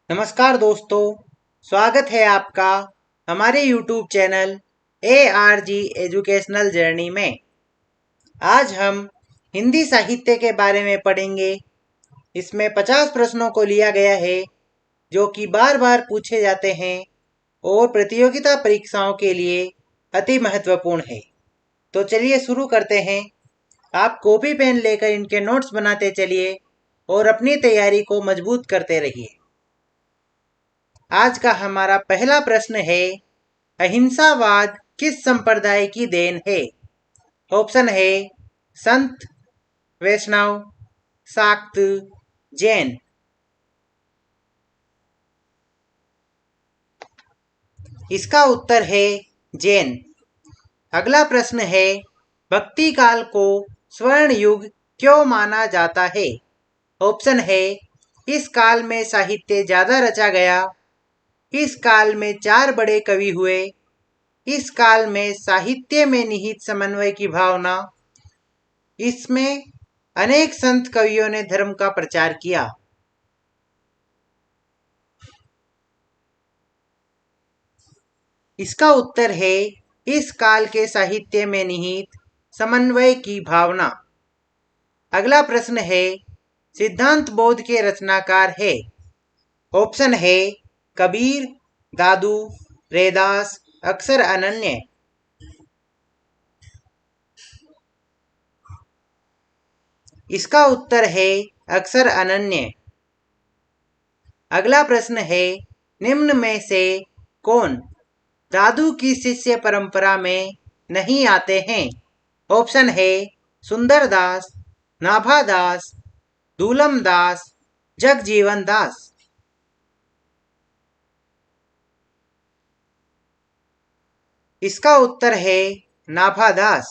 नमस्कार दोस्तों, स्वागत है आपका हमारे YouTube channel ARG educational journey में। आज हम हिंदी साहित्य के बारे में पढ़ेंगे। इसमें 50 प्रश्नों को लिया गया है जो कि बार बार पूछे जाते हैं और प्रतियोगिता परीक्षाओं के लिए अति महत्वपूर्ण है। तो चलिए शुरू करते हैं। आप कॉपी पेन लेकर इनके नोट्स बनाते चलिए और अपनी तैयारी को मजबूत करते रहिए। आज का हमारा पहला प्रश्न है, अहिंसावाद किस संप्रदाय की देन है? ऑप्शन है संत, वैष्णव, शाक्त, जैन। इसका उत्तर है जैन। अगला प्रश्न है, भक्ति काल को स्वर्ण युग क्यों माना जाता है? ऑप्शन है इस काल में साहित्य ज्यादा रचा गया, इस काल में 4 बड़े कवि हुए, इस काल में साहित्य में निहित समन्वय की भावना, इसमें अनेक संत कवियों ने धर्म का प्रचार किया। इसका उत्तर है इस काल के साहित्य में निहित समन्वय की भावना। अगला प्रश्न है, सिद्धांत बोध के रचनाकार है? ऑप्शन है कबीर, दादू, रैदास, अक्सर अनन्य। इसका उत्तर है अक्सर अनन्य। अगला प्रश्न है, निम्न में से कौन दादू की शिष्य परंपरा में नहीं आते हैं? ऑप्शन है सुंदरदास, नाभादास, दूलम दास, जगजीवन दास। इसका उत्तर है नाभादास।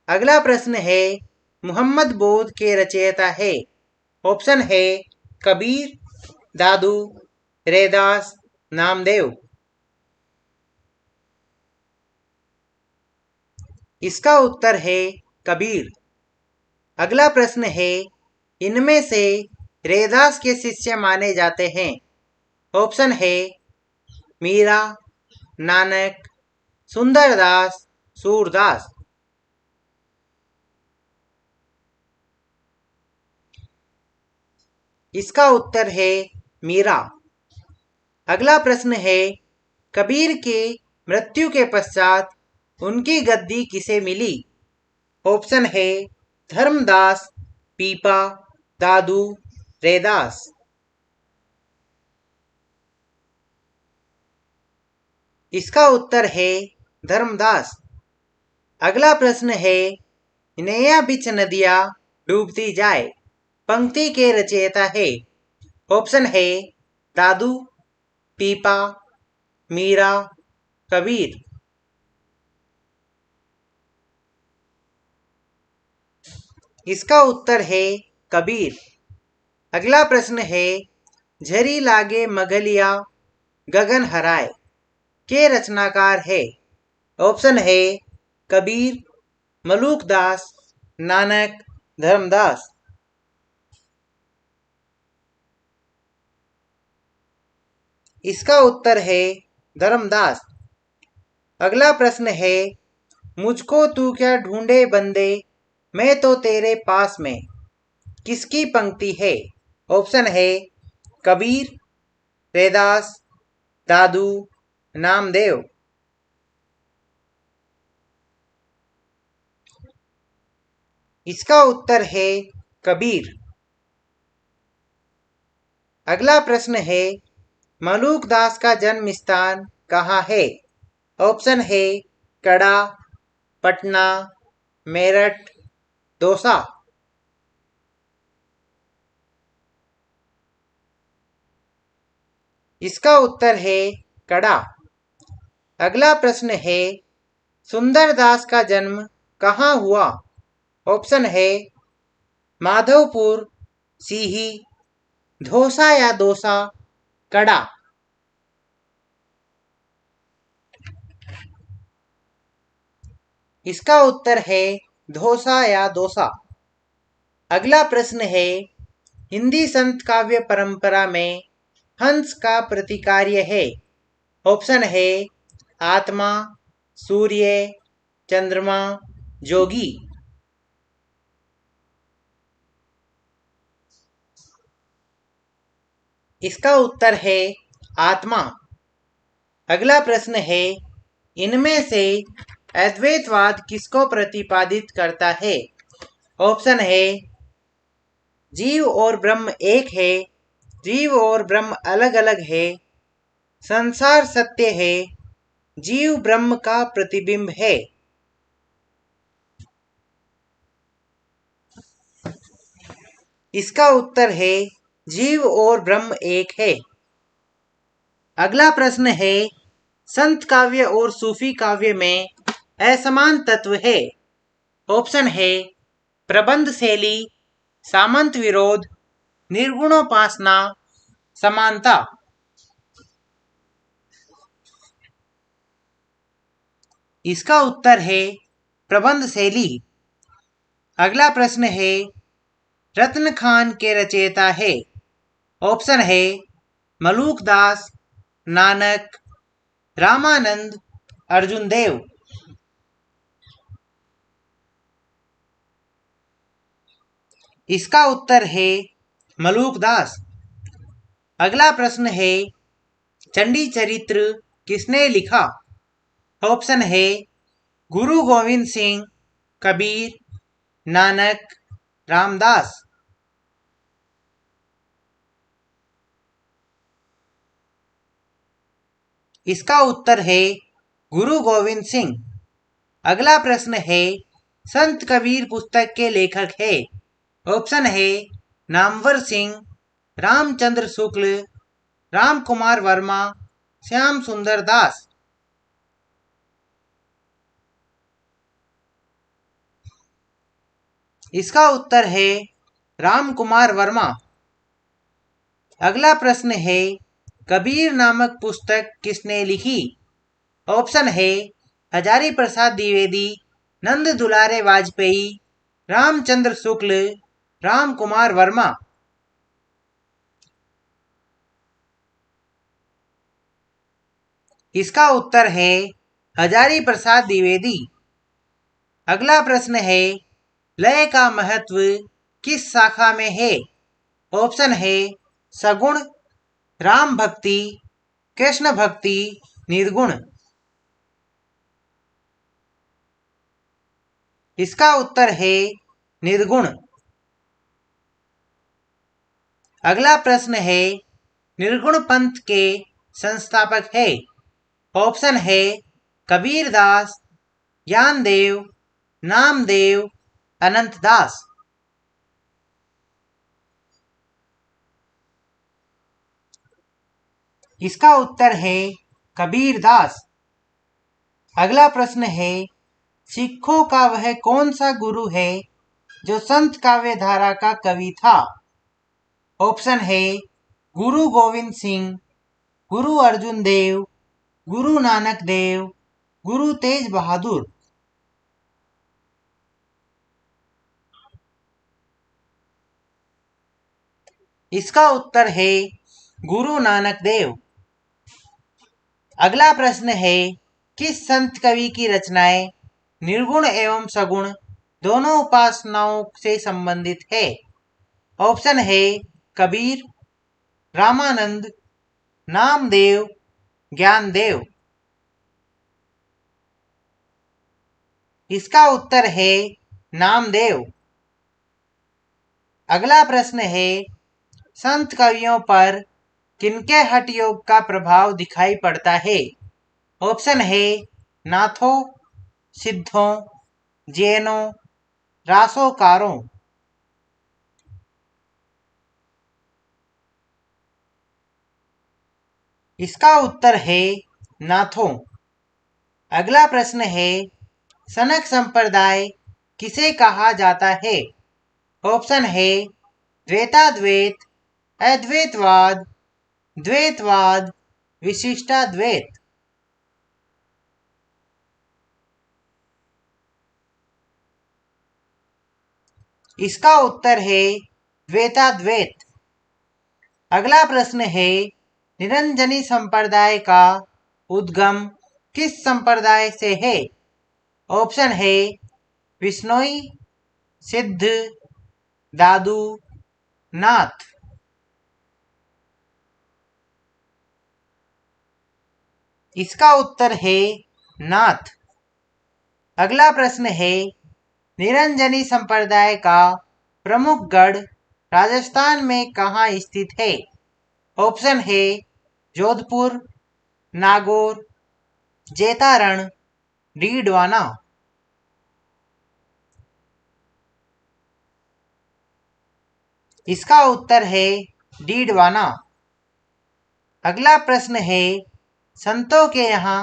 अगला प्रश्न है, मुहम्मद बोध के रचयिता है? ऑप्शन है कबीर, दादू, रैदास, नामदेव। इसका उत्तर है कबीर। अगला प्रश्न है, इनमें से रैदास के शिष्य माने जाते हैं? ऑप्शन है मीरा, नानक, सुंदरदास, सूरदास। इसका उत्तर है मीरा। अगला प्रश्न है, कबीर के मृत्यु के पश्चात उनकी गद्दी किसे मिली? ऑप्शन है धर्मदास, पीपा, दादू, रैदास। इसका उत्तर है धर्मदास। अगला प्रश्न है, नैया बिच नदिया डूबती जाए पंक्ति के रचयिता है? ऑप्शन है दादू, पीपा, मीरा, कबीर। इसका उत्तर है कबीर। अगला प्रश्न है, झरी लागे मगलिया गगन हराए के रचनाकार है? ऑप्शन है कबीर, मलूकदास, नानक, धर्मदास। इसका उत्तर है धर्मदास। अगला प्रश्न है, मुझको तू क्या ढूंढे बंदे मैं तो तेरे पास में किसकी पंक्ति है? ऑप्शन है कबीर, रैदास, दादू, नामदेव। इसका उत्तर है कबीर। अगला प्रश्न है, मलूकदास का जन्म स्थान कहाँ है? ऑप्शन है कड़ा, पटना, मेरठ, दौसा। इसका उत्तर है कड़ा। अगला प्रश्न है, सुंदरदास का जन्म कहाँ हुआ? ऑप्शन है माधवपुर, सीही, धौसा या दौसा, कड़ा। इसका उत्तर है धौसा या दौसा। अगला प्रश्न है, हिंदी संत काव्य परंपरा में हंस का प्रतिकार्य है? ऑप्शन है आत्मा, सूर्य, चंद्रमा, जोगी। इसका उत्तर है आत्मा। अगला प्रश्न है, इनमें से अद्वैतवाद किसको प्रतिपादित करता है? ऑप्शन है जीव और ब्रह्म एक है, जीव और ब्रह्म अलग अलग है, संसार सत्य है, जीव ब्रह्म का प्रतिबिंब है। इसका उत्तर है जीव और ब्रह्म एक है। अगला प्रश्न है, संत काव्य और सूफी काव्य में असमान तत्व है? ऑप्शन है प्रबंध शैली, सामंत विरोध, निर्गुणोपासना, समानता। इसका उत्तर है प्रबंध शैली। अगला प्रश्न है, रत्न खान के रचयिता है? ऑप्शन है मलूक दास, नानक, रामानंद, अर्जुन देव। इसका उत्तर है मलूक दास। अगला प्रश्न है, चंडी चरित्र किसने लिखा? ऑप्शन है गुरु गोविंद सिंह, कबीर, नानक, रामदास। इसका उत्तर है गुरु गोविंद सिंह। अगला प्रश्न है, संत कबीर पुस्तक के लेखक है? ऑप्शन है नामवर सिंह, रामचंद्र शुक्ल, राम कुमार वर्मा, श्याम सुंदर दास। इसका उत्तर है राम कुमार वर्मा। अगला प्रश्न है, कबीर नामक पुस्तक किसने लिखी? ऑप्शन है हजारी प्रसाद द्विवेदी, नंद दुलारे वाजपेयी, रामचंद्र शुक्ल, राम कुमार वर्मा। इसका उत्तर है हजारी प्रसाद द्विवेदी। अगला प्रश्न है, लय का महत्व किस शाखा में है? ऑप्शन है सगुण, राम भक्ति, कृष्ण भक्ति, निर्गुण। इसका उत्तर है निर्गुण। अगला प्रश्न है, निर्गुण पंथ के संस्थापक है? ऑप्शन है कबीरदास, ज्ञानदेव, नामदेव, अनंत दास। इसका उत्तर है कबीरदास। अगला प्रश्न है, सिखों का वह कौन सा गुरु है जो संत काव्य धारा का कवि था? ऑप्शन है गुरु गोविंद सिंह, गुरु अर्जुन देव, गुरु नानक देव, गुरु तेज बहादुर। इसका उत्तर है गुरु नानक देव। अगला प्रश्न है, किस संत कवि की रचनाएं निर्गुण एवं सगुण दोनों उपासनाओं से संबंधित है? ऑप्शन है कबीर, रामानंद, नामदेव, ज्ञानदेव। इसका उत्तर है नामदेव। अगला प्रश्न है, संत कवियों पर किनके हठ योग का प्रभाव दिखाई पड़ता है? ऑप्शन है नाथों, सिद्धों, जैनों, रासोकारों। इसका उत्तर है नाथों। अगला प्रश्न है, सनक संप्रदाय किसे कहा जाता है? ऑप्शन है द्वैताद्वैत, अद्वैतवाद, द्वैतवाद, विशिष्टाद्वैत। इसका उत्तर है द्वैताद्वैत। अगला प्रश्न है, निरंजनी संप्रदाय का उद्गम किस संप्रदाय से है? ऑप्शन है विश्नोई, सिद्ध, दादू, नाथ। इसका उत्तर है नाथ। अगला प्रश्न है निरंजनी संप्रदाय का प्रमुख गढ़ राजस्थान में कहाँ स्थित है? ऑप्शन है जोधपुर, नागौर, जैतारण, डीडवाना। इसका उत्तर है डीडवाना। अगला प्रश्न है संतों के यहाँ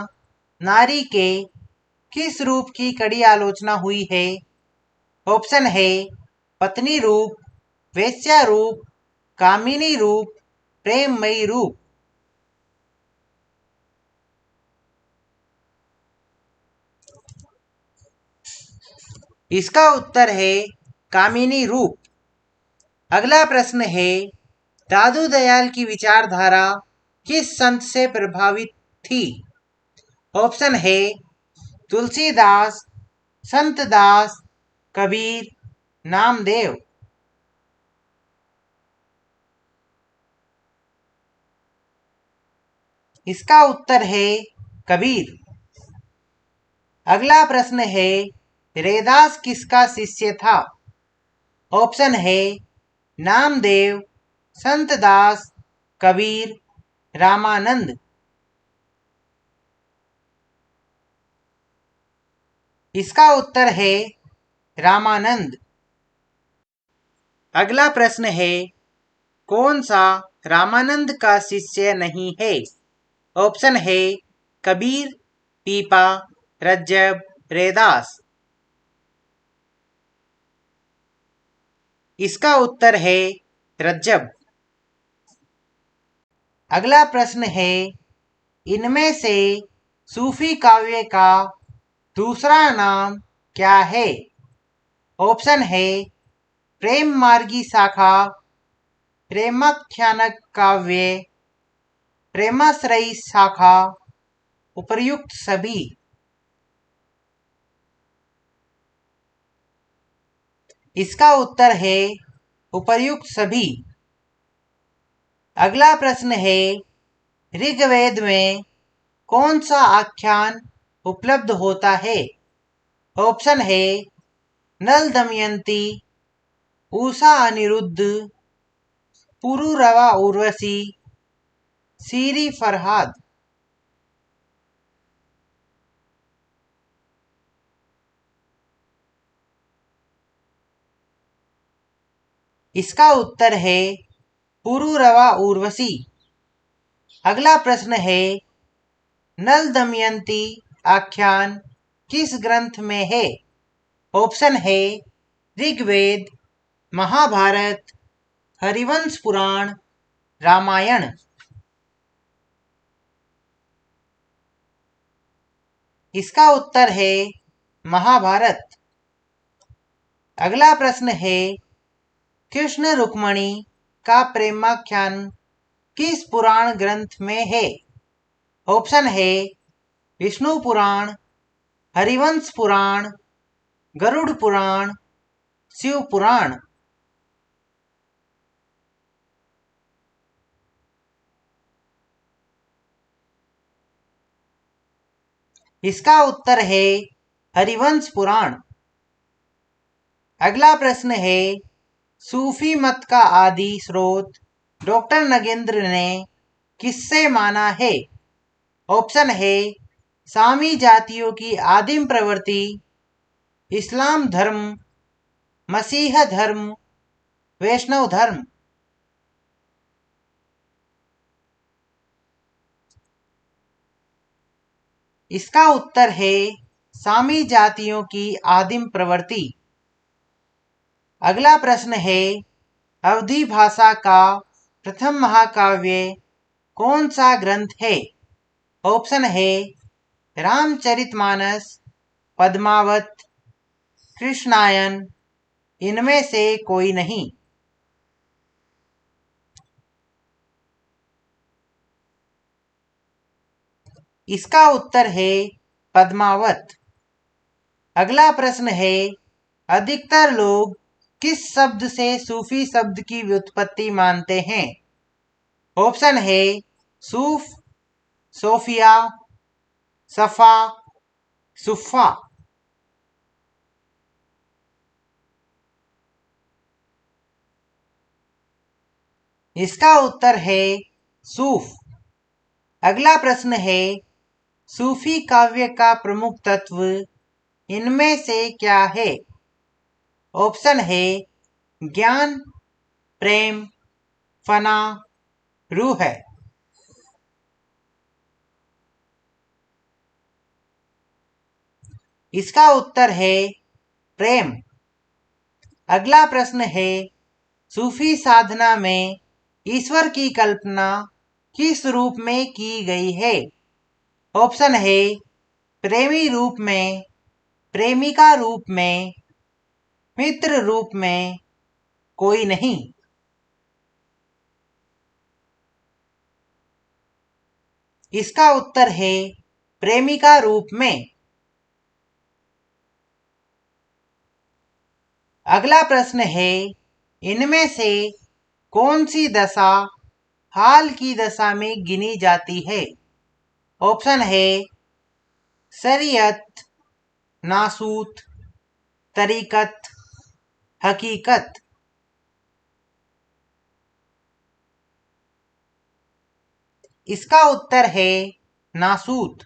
नारी के किस रूप की कड़ी आलोचना हुई है? ऑप्शन है पत्नी रूप, वेश्या रूप, कामिनी रूप, प्रेममयी रूप। इसका उत्तर है कामिनी रूप। अगला प्रश्न है दादू दयाल की विचारधारा किस संत से प्रभावित थी? ऑप्शन है तुलसीदास, संत दास, कबीर, नामदेव। इसका उत्तर है कबीर। अगला प्रश्न है रैदास किसका शिष्य था? ऑप्शन है नामदेव, संत दास, कबीर, रामानंद। इसका उत्तर है रामानंद। अगला प्रश्न है कौन सा रामानंद का शिष्य नहीं है? ऑप्शन है कबीर, पीपा, रज्जब, रैदास। इसका उत्तर है रज्जब। अगला प्रश्न है इनमें से सूफी काव्य का दूसरा नाम क्या है? ऑप्शन है प्रेम मार्गी शाखा, प्रेमाख्यानक काव्य, प्रेमाश्रयी शाखा, उपर्युक्त सभी। इसका उत्तर है उपर्युक्त सभी। अगला प्रश्न है ऋग्वेद में कौन सा आख्यान उपलब्ध होता है? ऑप्शन है नल दमयंती, उषा अनिरुद्ध, पुरुरवा उर्वशी, सीरी फरहाद। इसका उत्तर है पुरुरवा उर्वशी। अगला प्रश्न है नल दमयंती आख्यान किस ग्रंथ में है? ऑप्शन है ऋग्वेद, महाभारत, हरिवंश पुराण, रामायण। इसका उत्तर है महाभारत। अगला प्रश्न है कृष्ण रुक्मणी का प्रेमाख्यान किस पुराण ग्रंथ में है? ऑप्शन है विष्णु पुराण, हरिवंश पुराण, गरुड़ पुराण, शिव पुराण। इसका उत्तर है हरिवंश पुराण। अगला प्रश्न है सूफी मत का आदि स्रोत डॉक्टर नगेंद्र ने किससे माना है? ऑप्शन है सामी जातियों की आदिम प्रवृत्ति, इस्लाम धर्म, मसीह धर्म, वैष्णव धर्म। इसका उत्तर है सामी जातियों की आदिम प्रवृत्ति। अगला प्रश्न है अवधी भाषा का प्रथम महाकाव्य कौन सा ग्रंथ है? ऑप्शन है रामचरितमानस, पद्मावत, कृष्णायन, इनमें से कोई नहीं। इसका उत्तर है पद्मावत। अगला प्रश्न है, अधिकतर लोग किस शब्द से सूफी शब्द की व्युत्पत्ति मानते हैं? ऑप्शन है सूफ, सोफिया, सफा, सुफ़ा। इसका उत्तर है सूफ। अगला प्रश्न है, सूफी काव्य का प्रमुख तत्व इनमें से क्या है? ऑप्शन है ज्ञान, प्रेम, फना, रूह। इसका उत्तर है प्रेम। अगला प्रश्न है, सूफी साधना में ईश्वर की कल्पना किस रूप में की गई है? ऑप्शन है प्रेमी रूप में, प्रेमिका रूप में, मित्र रूप में, कोई नहीं। इसका उत्तर है प्रेमिका रूप में। अगला प्रश्न है, इनमें से कौन सी दशा हाल की दशा में गिनी जाती है? ऑप्शन है शरीयत, नासूत, तरीकत, हकीकत। इसका उत्तर है नासूत।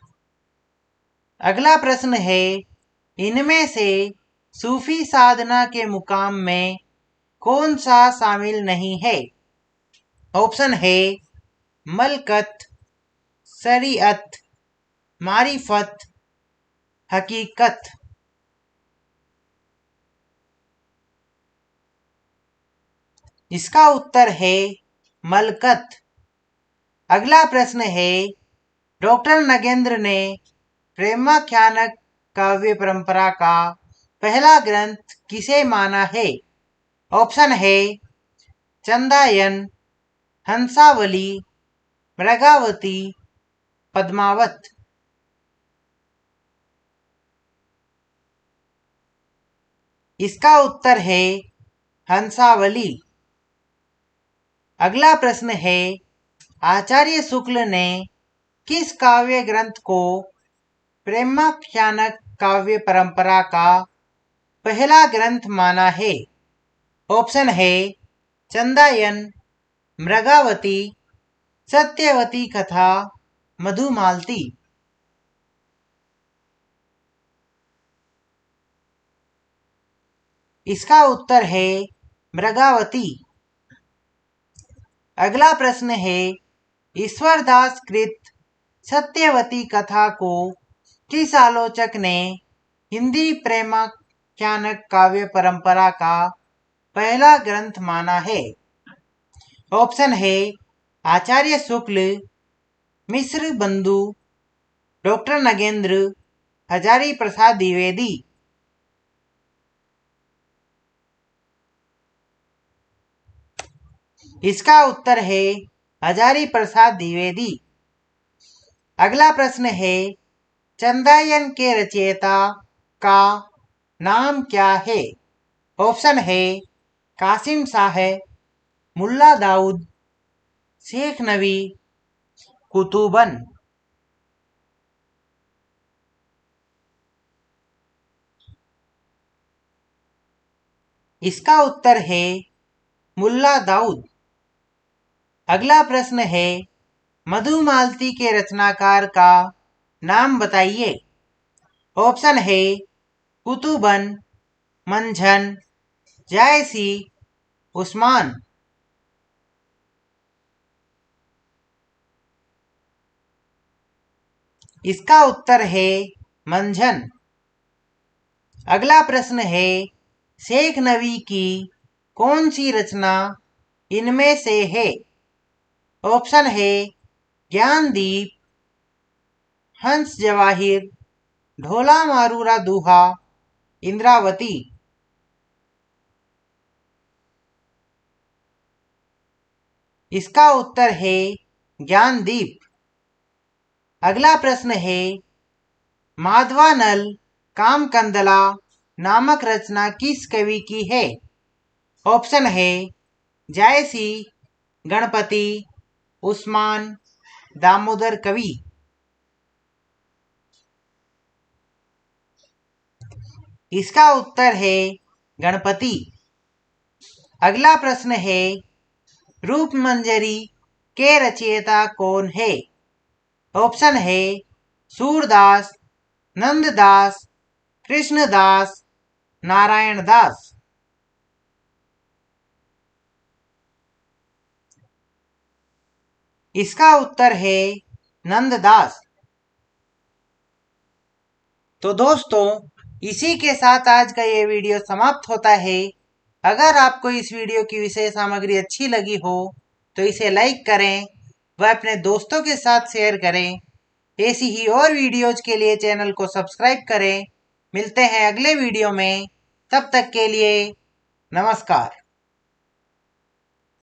अगला प्रश्न है, इनमें से सूफी साधना के मुकाम में कौन सा शामिल नहीं है? ऑप्शन है मलकत, शरीयत, मारिफत, हकीकत। इसका उत्तर है मलकत। अगला प्रश्न है, डॉक्टर नगेंद्र ने प्रेमाख्यानक काव्य परंपरा का पहला ग्रंथ किसे माना है? ऑप्शन है चंदायन, हंसावली, मृगावती, पद्मावत। इसका उत्तर है हंसावली। अगला प्रश्न है, आचार्य शुक्ल ने किस काव्य ग्रंथ को प्रेमाख्यानक काव्य परंपरा का पहला ग्रंथ माना है? ऑप्शन है चंदायन, मृगावती, सत्यवती कथा, मधुमालती। इसका उत्तर है मृगावती। अगला प्रश्न है, ईश्वरदास कृत सत्यवती कथा को किस आलोचक ने हिंदी प्रेमाख्यानक काव्य परंपरा का पहला ग्रंथ माना है? ऑप्शन है आचार्य शुक्ल, मिश्र बंधु, डॉक्टर नगेंद्र, हजारी प्रसाद द्विवेदी। इसका उत्तर है हजारी प्रसाद द्विवेदी। अगला प्रश्न है, चंदायन के रचयिता का नाम क्या है? ऑप्शन है कासिम शाह, मुल्ला दाऊद, शेख नबी, कुतुबन। इसका उत्तर है मुल्ला दाऊद। अगला प्रश्न है, मधुमालती के रचनाकार का नाम बताइए। ऑप्शन है कुतुबन, मंझन, जायसी, उस्मान। इसका उत्तर है मंझन। अगला प्रश्न है, शेख नबी की कौन सी रचना इनमें से है? ऑप्शन है ज्ञानदीप, हंस जवाहिर, ढोला मारूरा दूहा, इंद्रावती। इसका उत्तर है ज्ञानदीप। अगला प्रश्न है, माधवानल कामकंदला नामक रचना किस कवि की है? ऑप्शन है जायसी, गणपति, उस्मान, दामोदर कवि। इसका उत्तर है गणपति। अगला प्रश्न है, रूपमंजरी के रचयिता कौन है? ऑप्शन है सूरदास, नंददास, कृष्णदास, नारायण दास। इसका उत्तर है नंददास। तो दोस्तों, इसी के साथ आज का ये वीडियो समाप्त होता है। अगर आपको इस वीडियो की विषय सामग्री अच्छी लगी हो तो इसे लाइक करें व अपने दोस्तों के साथ शेयर करें। ऐसी ही और वीडियोज के लिए चैनल को सब्सक्राइब करें। मिलते हैं अगले वीडियो में, तब तक के लिए नमस्कार।